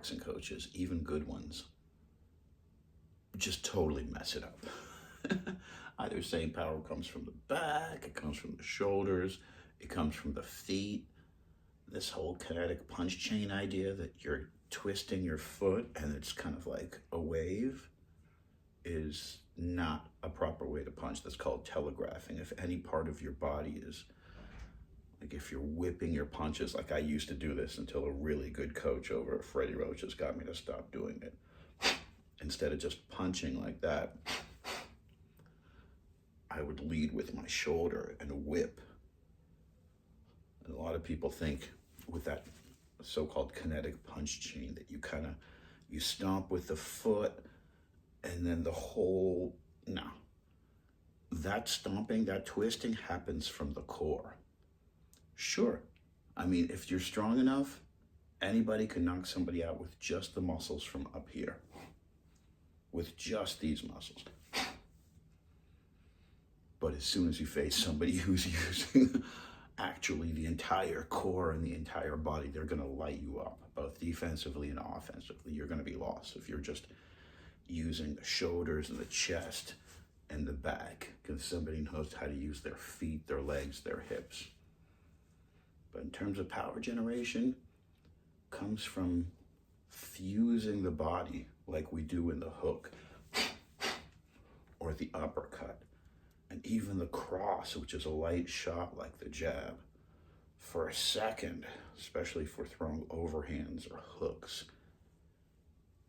boxing coaches, even good ones, just totally mess it up. Either saying power comes from the back, it comes from the shoulders, it comes from the feet. This whole kinetic punch chain idea that you're twisting your foot and it's kind of like a wave is not a proper way to punch. That's called telegraphing. If any part of your body is, like if you're whipping your punches, like I used to do this until a really good coach over at Freddie Roach's got me to stop doing it. Instead of just punching like that, I would lead with my shoulder and whip. And a lot of people think with that so-called kinetic punch chain that you stomp with the foot and then the whole, no. That stomping, that twisting happens from the core. Sure, I mean, if you're strong enough, anybody can knock somebody out with just the muscles from up here, with just these muscles. But as soon as you face somebody who's using actually the entire core and the entire body, they're going to light you up, both defensively and offensively. You're going to be lost if you're just using the shoulders and the chest and the back, because somebody knows how to use their feet, their legs, their hips. But in terms of power generation, comes from fusing the body like we do in the hook or the uppercut, and even the cross, which is a light shot like the jab. For a second, especially for throwing overhands or hooks,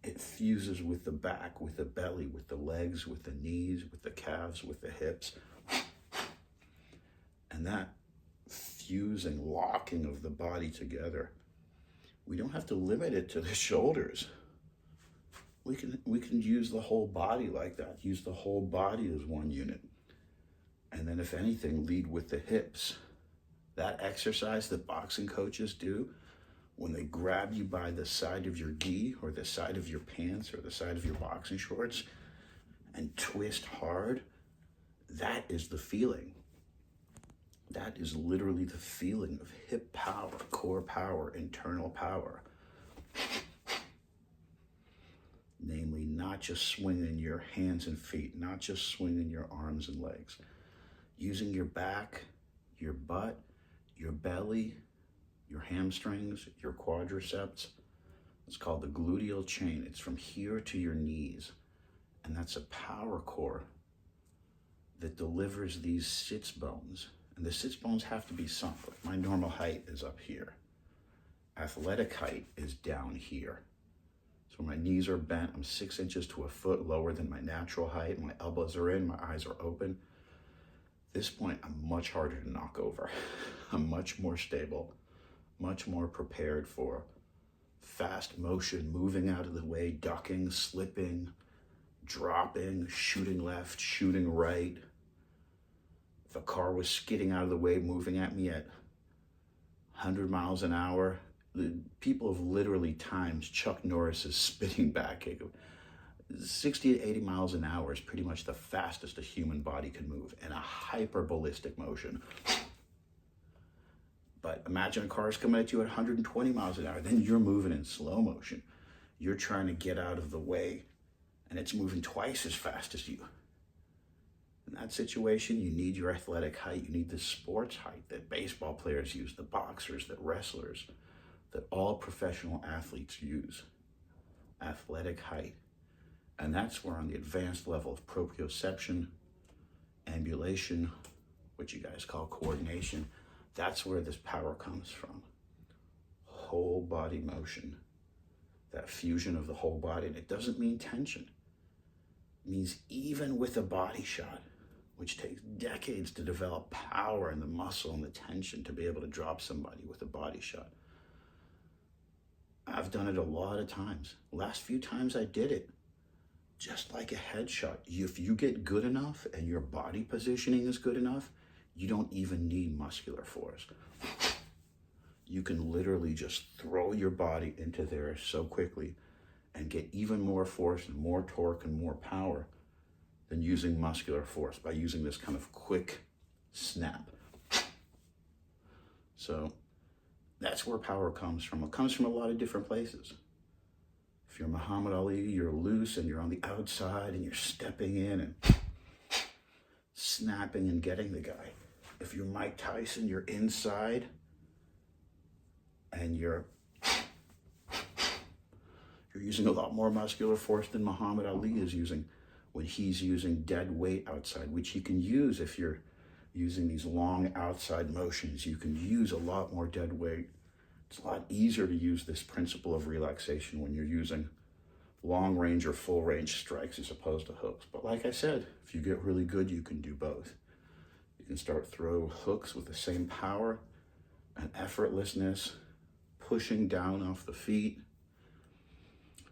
it fuses with the back, with the belly, with the legs, with the knees, with the calves, with the hips. And that fusing, locking of the body together, we don't have to limit it to the shoulders. We can use the whole body like that, use the whole body as one unit. And then if anything, lead with the hips. That exercise that boxing coaches do, when they grab you by the side of your gi or the side of your pants or the side of your boxing shorts and twist hard, that is the feeling. That is literally the feeling of hip power, core power, internal power. Namely, not just swinging your hands and feet, not just swinging your arms and legs. Using your back, your butt, your belly, your hamstrings, your quadriceps. It's called the gluteal chain. It's from here to your knees. And that's a power core that delivers these sits bones. And the sits bones have to be sunk. Like my normal height is up here. Athletic height is down here. So my knees are bent. I'm 6 inches to a foot lower than my natural height. My elbows are in, my eyes are open. At this point, I'm much harder to knock over. I'm much more stable, much more prepared for fast motion, moving out of the way, ducking, slipping, dropping, shooting left, shooting right. If a car was skidding out of the way, moving at me at 100 miles an hour, people have literally timed Chuck Norris's spinning back kick. 60 to 80 miles an hour is pretty much the fastest a human body can move in a hyperballistic motion. But imagine a car is coming at you at 120 miles an hour, then you're moving in slow motion. You're trying to get out of the way, and it's moving twice as fast as you. In that situation, you need your athletic height. You need the sports height that baseball players use, the boxers, that wrestlers, that all professional athletes use. Athletic height. And that's where on the advanced level of proprioception, ambulation, what you guys call coordination, that's where this power comes from. Whole body motion, that fusion of the whole body. And it doesn't mean tension. It means even with a body shot, which takes decades to develop power and the muscle and the tension to be able to drop somebody with a body shot. I've done it a lot of times. Last few times I did it, just like a headshot. If you get good enough and your body positioning is good enough, you don't even need muscular force. You can literally just throw your body into there so quickly and get even more force and more torque and more power than using muscular force by using this kind of quick snap. So that's where power comes from. It comes from a lot of different places. If you're Muhammad Ali, you're loose and you're on the outside and you're stepping in and snapping and getting the guy. If you're Mike Tyson, you're inside and you're using a lot more muscular force than Muhammad Ali is using when he's using dead weight outside, which he can use if you're using these long outside motions. You can use a lot more dead weight. It's a lot easier to use this principle of relaxation when you're using long range or full range strikes as opposed to hooks. But like I said, if you get really good, you can do both. You can start throw hooks with the same power and effortlessness, pushing down off the feet.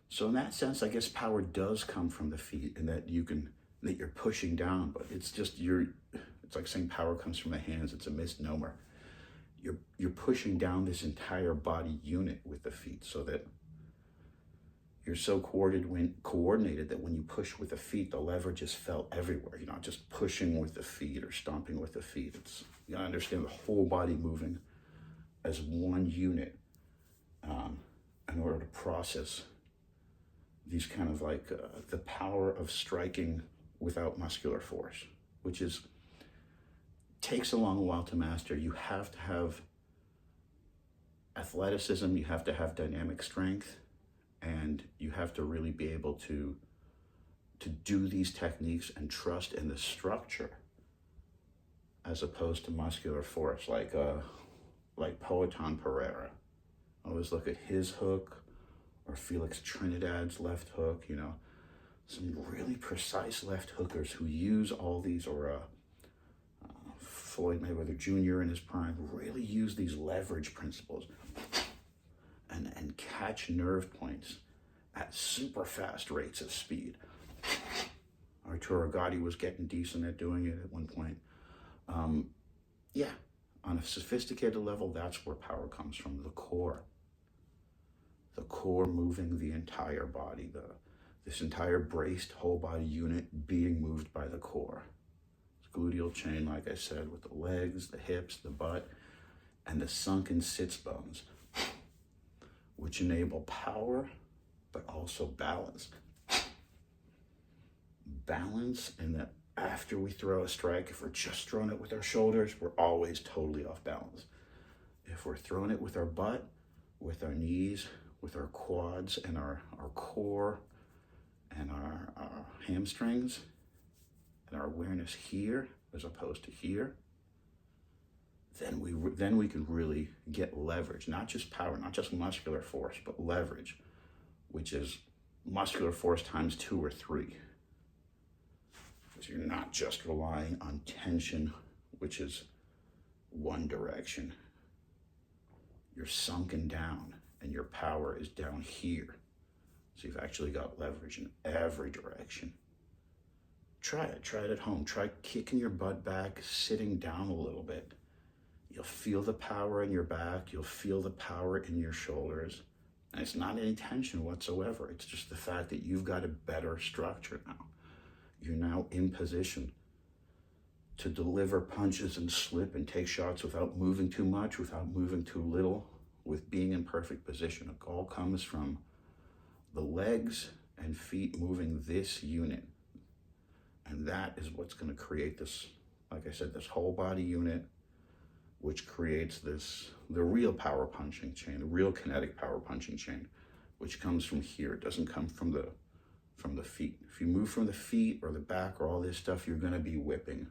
So in that sense, I guess power does come from the feet, and that you're pushing down, but it's just it's like saying power comes from the hands. It's a misnomer. You're pushing down this entire body unit with the feet, so that you're so coordinated that when you push with the feet, the leverage is felt everywhere. You're not just pushing with the feet or stomping with the feet. You gotta understand the whole body moving as one unit in order to process these kind of like the power of striking without muscular force, which takes a long while to master. You have to have athleticism, you have to have dynamic strength, and you have to really be able to do these techniques and trust in the structure as opposed to muscular force, like Poatan Pereira. Always look at his hook, or Felix Trinidad's left hook, some really precise left hookers who use all these, or Floyd Mayweather Jr. in his prime, really use these leverage principles and catch nerve points at super fast rates of speed. Arturo Gatti was getting decent at doing it at one point. On a sophisticated level, that's where power comes from, the core. The core moving the entire body, this entire braced whole body unit being moved by the core. It's gluteal chain, like I said, with the legs, the hips, the butt, and the sunken sits bones, which enable power, but also balance. Balance in that after we throw a strike, if we're just throwing it with our shoulders, we're always totally off balance. If we're throwing it with our butt, with our knees, with our quads and our core and our hamstrings and our awareness here as opposed to here, then we can really get leverage, not just power, not just muscular force, but leverage, which is muscular force times 2 or 3. Because you're not just relying on tension, which is one direction. You're sunken down, and your power is down here. So you've actually got leverage in every direction. Try it at home. Try kicking your butt back, sitting down a little bit. You'll feel the power in your back. You'll feel the power in your shoulders. And it's not any tension whatsoever. It's just the fact that you've got a better structure now. You're now in position to deliver punches and slip and take shots without moving too much, without moving too little, with being in perfect position. It all comes from the legs and feet moving this unit. And that is what's going to create this, like I said, this whole body unit, which creates the real power punching chain, the real kinetic power punching chain, which comes from here. It doesn't come from the feet. If you move from the feet or the back or all this stuff, you're going to be whipping.